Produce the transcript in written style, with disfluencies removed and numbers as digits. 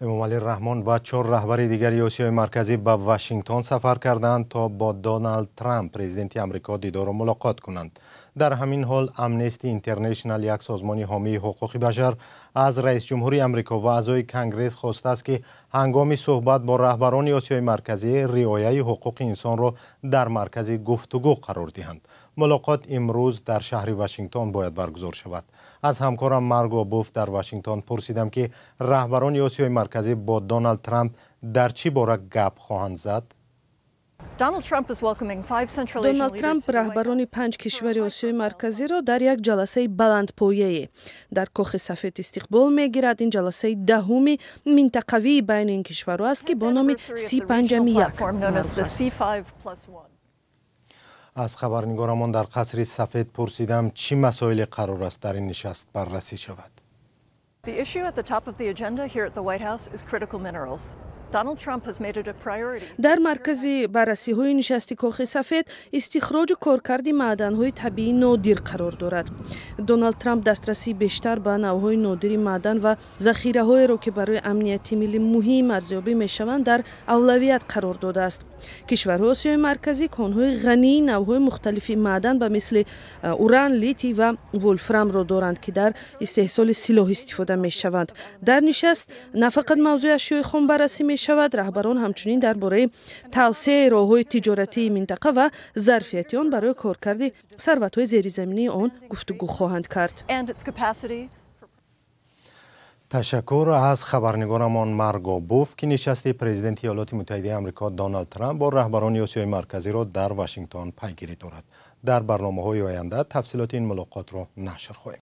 امامعلی رحمان و 4 رهبر دیگری آسیای مرکزی به واشنگتن سفر کردند تا با دونالد ترامپ پرزیدنت آمریکا دیدار و ملاقات کنند. در همین حال امنستی اینترنشنال، یک سازمان حامی حقوق بشر، از رئیس جمهوری آمریکا و اعضای کنگره خواسته است که هنگام صحبت با رهبران آسیای مرکزی رعایت حقوق انسان را در مرکز گفتگو قرار دهند. ملاقات امروز در شهر واشنگتن باید برگزار شود. از همکارم مارگو بوف در واشنگتن پرسیدم که رهبران آسیای مرکزی با دونالد ترامپ در چی باره گپ خواهند زد؟ دونالد ترامپ رهبران 5 کشور آسیای مرکزی را در یک جلسه بلندپایه در کاخ سفید استقبال می‌گیرد. این جلسه دهمی منطقوی بین این کشورها است که با نام C5+1 معروف است. از خبرنگارمان در قصر سفید پرسیدم چی مسائل قرار است در این نشست بررسی شود. در مرکز بررسی های نشست کاخ سفید استخراج کارکرد معدن های طبیعی نادر قرار دارد. دونالد ترامپ دسترسی بیشتر به نوع نادر معدن و ذخیره های را که برای امنیت ملی مهم ارزیابی می شوند در اولویت قرار داده است. کشورهای آسیای مرکزی کانهای غنی نوع مختلف معدن به مثل اوران، لیتی و ولفرام را دارند که در استحصال سلاح استفاده می شوند. در نشست نه فقط موضوع اشیاء خام بررسی می شود، رهبران همچنین درباره توسعه راه‌های تجارتی منطقه و ظرفیت آن برای کارکرد ثروت‌های زیرزمینی آن گفتگو خواهند کرد. تشکر از خبرنگارمان مارگو بوف که نشست پرزیدنت ایالات متحده آمریکا دونالد ترامپ با رهبران آسیای مرکزی را در واشنگتن پیگیری دارد. در برنامه‌های آینده تفصیلات این ملاقات را نشر خواهیم